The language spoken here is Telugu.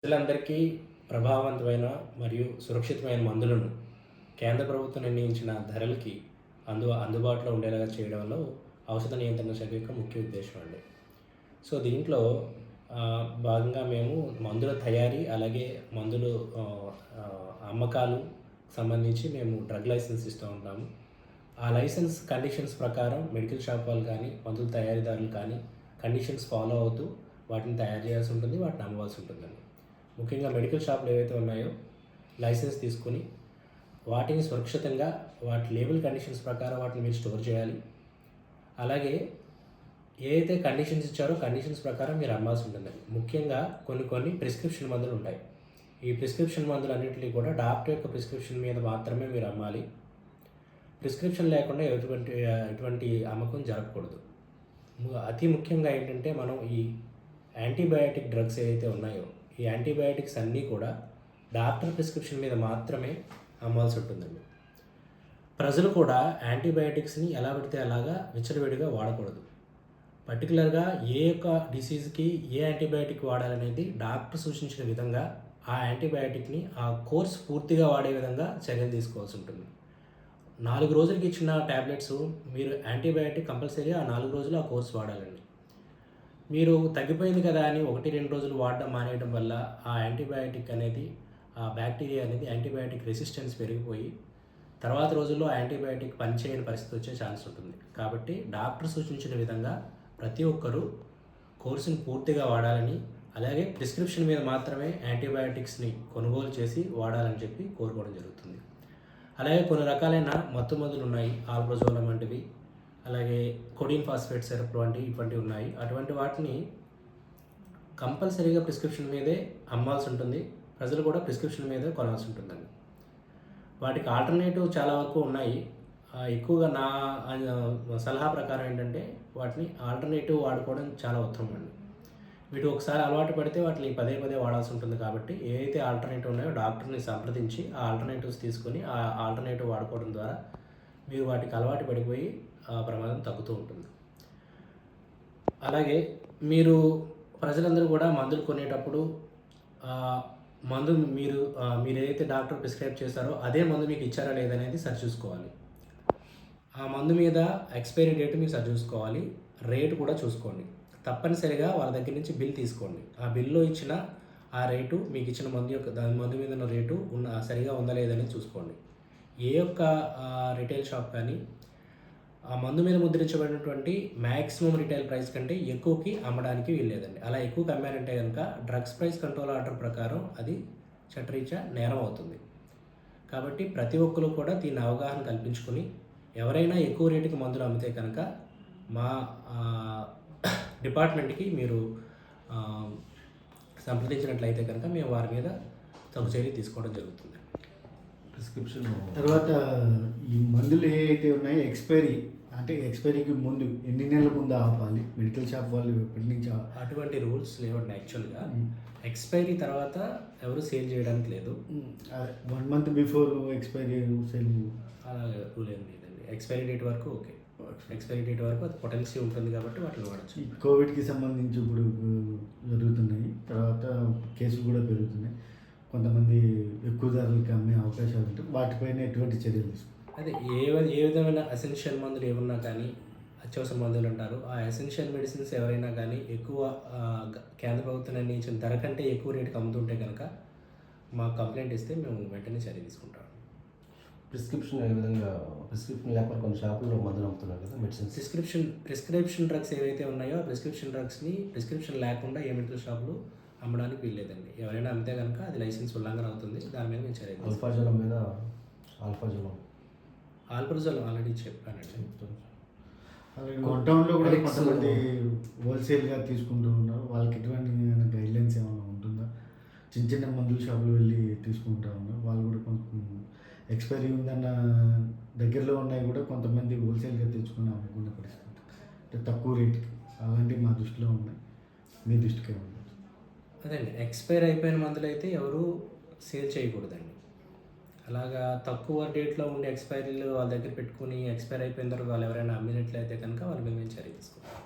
ప్రజలందరికీ ప్రభావవంతమైన మరియు సురక్షితమైన మందులను కేంద్ర ప్రభుత్వం నిర్ణయించిన ధరలకి అందుబాటులో ఉండేలాగా చేయడంలో ఔషధ నియంత్రణ శాఖ యొక్క ముఖ్య ఉద్దేశం అండి. సో దీంట్లో భాగంగా మేము మందుల తయారీ అలాగే మందులు అమ్మకాలు సంబంధించి మేము డ్రగ్ లైసెన్స్ ఇస్తూ ఉంటాము. ఆ లైసెన్స్ కండిషన్స్ ప్రకారం మెడికల్ షాప్ వాళ్ళు కానీ మందుల తయారీదారులు కానీ కండిషన్స్ ఫాలో అవుతూ వాటిని తయారు చేయాల్సి ఉంటుంది, వాటిని అమ్మవలసి ఉంటుందండి. ముఖ్యంగా మెడికల్ షాపులు ఏవైతే ఉన్నాయో లైసెన్స్ తీసుకుని వాటిని సురక్షితంగా వాటి లేబుల్ కండిషన్స్ ప్రకారం వాటిని మీరు స్టోర్ చేయాలి. అలాగే ఏ అయితే కండిషన్స్ ఇచ్చారో కండిషన్స్ ప్రకారం మీరు అమ్మాల్సి ఉంటుందండి. ముఖ్యంగా కొన్ని ప్రిస్క్రిప్షన్ మందులు ఉంటాయి. ఈ ప్రిస్క్రిప్షన్ మందులు అన్నింటినీ కూడా డాక్టర్ యొక్క ప్రిస్క్రిప్షన్ మీద మాత్రమే మీరు అమ్మాలి. ప్రిస్క్రిప్షన్ లేకుండా ఎటువంటి అమ్మకం జరగకూడదు. అతి ముఖ్యంగా ఏంటంటే మనం ఈ యాంటీబయాటిక్ డ్రగ్స్ ఏవైతే ఉన్నాయో ఈ యాంటీబయాటిక్స్ అన్నీ కూడా డాక్టర్ ప్రిస్క్రిప్షన్ మీద మాత్రమే అమ్మాల్సి ఉంటుందండి. ప్రజలు కూడా యాంటీబయాటిక్స్ని ఎలా పడితే అలాగా విచ్చలవిడిగా వాడకూడదు. పర్టికులర్గా ఏ యొక్క డిసీజ్కి ఏ యాంటీబయాటిక్ వాడాలనేది డాక్టర్ సూచించిన విధంగా ఆ యాంటీబయాటిక్ని ఆ కోర్స్ పూర్తిగా వాడే విధంగా చర్యలు తీసుకోవాల్సి ఉంటుంది. 4 రోజులకి ఇచ్చిన ట్యాబ్లెట్స్ మీరు యాంటీబయాటిక్ కంపల్సరీగా ఆ 4 రోజులు ఆ కోర్స్ వాడాలండి. మీరు తగ్గిపోయింది కదా అని 1-2 రోజులు వాడడం మానేయడం వల్ల ఆ యాంటీబయాటిక్ అనేది ఆ బ్యాక్టీరియా అనేది యాంటీబయాటిక్ రెసిస్టెన్స్ పెరిగిపోయి తర్వాత రోజుల్లో యాంటీబయాటిక్ పనిచేయని పరిస్థితి వచ్చే ఛాన్స్ ఉంటుంది. కాబట్టి డాక్టర్ సూచించిన విధంగా ప్రతి ఒక్కరూ కోర్సుని పూర్తిగా వాడాలని, అలాగే ప్రిస్క్రిప్షన్ మీద మాత్రమే యాంటీబయాటిక్స్ని కొనుగోలు చేసి వాడాలని చెప్పి కోరుకోవడం జరుగుతుంది. అలాగే కొన్ని రకాలైన మత్తు మందులు ఉన్నాయి, ఆల్ప్రజోలం వంటివి, అలాగే కోడిన్ ఫాస్ఫేట్ సిరప్ ఇటువంటివి ఉన్నాయి. అటువంటి వాటిని కంపల్సరీగా ప్రిస్క్రిప్షన్ మీదే అమ్మాల్సి ఉంటుంది. ప్రజలు కూడా ప్రిస్క్రిప్షన్ మీదే కొనాల్సి ఉంటుందండి. వాటికి ఆల్టర్నేటివ్ చాలా వరకు ఉన్నాయి. ఎక్కువగా నా సలహా ప్రకారం ఏంటంటే వాటిని ఆల్టర్నేటివ్ వాడుకోవడం చాలా ఉత్తమం అండి. వీటి ఒకసారి అలవాటు పడితే వాటిని పదే వాడాల్సి ఉంటుంది. కాబట్టి ఏవైతే ఆల్టర్నేటివ్ ఉన్నాయో డాక్టర్ని సంప్రదించి ఆ ఆల్టర్నేటివ్స్ తీసుకొని ఆ ఆల్టర్నేటివ్ వాడుకోవడం ద్వారా మీరు వాటికి అలవాటు పడిపోయి ప్రమాదం తగ్గుతూ ఉంటుంది. అలాగే మీరు ప్రజలందరూ కూడా మందులు కొనేటప్పుడు మందు మీరు ఏదైతే డాక్టర్ ప్రిస్క్రైబ్ చేశారో అదే మందు మీకు ఇచ్చారా లేదనేది సరి చూసుకోవాలి. ఆ మందు మీద ఎక్స్పైరీ డేట్ మీరు సరి చూసుకోవాలి. రేటు కూడా చూసుకోండి. తప్పనిసరిగా వాళ్ళ దగ్గర నుంచి బిల్ తీసుకోండి. ఆ బిల్లో ఇచ్చిన ఆ రేటు మీకు ఇచ్చిన మందు మీద ఉన్న రేటు సరిగా ఉందా లేదని చూసుకోండి. ఏ యొక్క రిటైల్ షాప్ కానీ ఆ మందు మీద ముద్రించబడినటువంటి మ్యాక్సిమం రిటైల్ ప్రైస్ కంటే ఎక్కువకి అమ్మడానికి వీల్లేదండి. అలా ఎక్కువకి అమ్మారంటే కనుక డ్రగ్స్ ప్రైస్ కంట్రోల్ ఆర్డర్ ప్రకారం అది చట్టరీత్యా నేరం అవుతుంది. కాబట్టి ప్రతి ఒక్కరు కూడా దీన్ని అవగాహన కల్పించుకొని ఎవరైనా ఎక్కువ రేటుకి మందులు అమ్మితే కనుక మా డిపార్ట్మెంట్కి మీరు సంప్రదించినట్లయితే కనుక మేము వారి మీద తగు చర్య తీసుకోవడం జరుగుతుంది. ప్రిస్క్రిప్షన్ తర్వాత ఈ మందులు ఏవైతే ఉన్నాయో ఎక్స్పైరీకి ముందు ఎన్ని నెలల ముందు ఆపాలి? మెడికల్ షాప్ వాళ్ళు ఎప్పటి నుంచి అటువంటి రూల్స్ లేవండి. యాక్చువల్గా ఎక్స్పైరీ తర్వాత ఎవరు సేల్ చేయడానికి లేదు. 1 month బిఫోర్ ఎక్స్పైరీ సేల్ అలా రూల్ ఏం లేదండి. ఎక్స్పైరీ డేట్ వరకు ఓకే. ఎక్స్పైరీ డేట్ వరకు అది పొటెన్సీ ఉంటుంది కాబట్టి వాటిని వాడచ్చు. కోవిడ్కి సంబంధించి ఇప్పుడు జరుగుతున్నాయి, తర్వాత కేసులు కూడా పెరుగుతున్నాయి. కొంతమంది ఎక్కువ ధరలకి అమ్మే అవకాశాలు ఉంటాయి. వాటిపైన ఎటువంటి చర్యలు తీసుకుంటారు? అదే ఏ విధమైన ఎసెన్షియల్ మందులు ఏమన్నా కానీ అత్యవసర మందులు అంటారు. ఆ ఎసెన్షియల్ మెడిసిన్స్ ఎవరైనా కానీ ఎక్కువ కేంద్ర ప్రభుత్వం నిర్ణయించిన ధర కంటే ఎక్కువ రేటుకి అమ్ముతుంటే కనుక మాకు కంప్లైంట్ ఇస్తే మేము వెంటనే చర్య తీసుకుంటాం. ప్రిస్క్రిప్షన్ ఏ విధంగా ప్రిస్క్రిప్షన్ లేకుండా కొన్ని షాపుల్లో మందులు అమ్ముతున్నారు కదా మెడిసిన్స్. ప్రిస్క్రిప్షన్ డ్రగ్స్ ఏవైతే ఉన్నాయో ఆ ప్రిస్క్రిప్షన్ లేకుండా ఏ మెడికల్ షాపులు అమ్మడానికి వీల్లేదండి. ఎవరైనా అమ్మితే కనుక అది లైసెన్స్ ఉల్లంఘన అవుతుంది. దాని మీద మేము చర్య ఆల్ఫాజోలం మీద ఆల్ప్రజోలం ఆల్రెడీ చెప్పానండి. అలాగే లాక్డౌన్లో కూడా కొంతమంది హోల్సేల్గా తీసుకుంటూ ఉన్నారు. వాళ్ళకి ఎటువంటి గైడ్లైన్స్ ఏమైనా ఉంటుందా? చిన్న మందుల షాపులు వెళ్ళి తీసుకుంటూ ఉన్నారు. వాళ్ళు కూడా కొంచెం ఎక్స్పైరీ ఉందన్న దగ్గరలో ఉన్నాయి కూడా కొంతమంది హోల్సేల్గా తెచ్చుకుని అమ్ముకునే పరిస్థితి, అంటే తక్కువ రేటుకి. అలాంటివి మా దృష్టిలో ఉన్నాయి. మీ దృష్టికి ఏమన్నా? అదండి, ఎక్స్పైర్ అయిపోయిన మందులు అయితే ఎవరు సేల్ చేయకూడదండి. అలాగా తక్కువ డేట్లో ఉండే ఎక్స్పైరీలు వాళ్ళ దగ్గర పెట్టుకుని ఎక్స్పైర్ అయిపోయిన తర్వాత వాళ్ళు ఎవరైనా అమ్మినట్లయితే కనుక వాళ్ళ మీద మేము చర్య తీసుకుంటాం.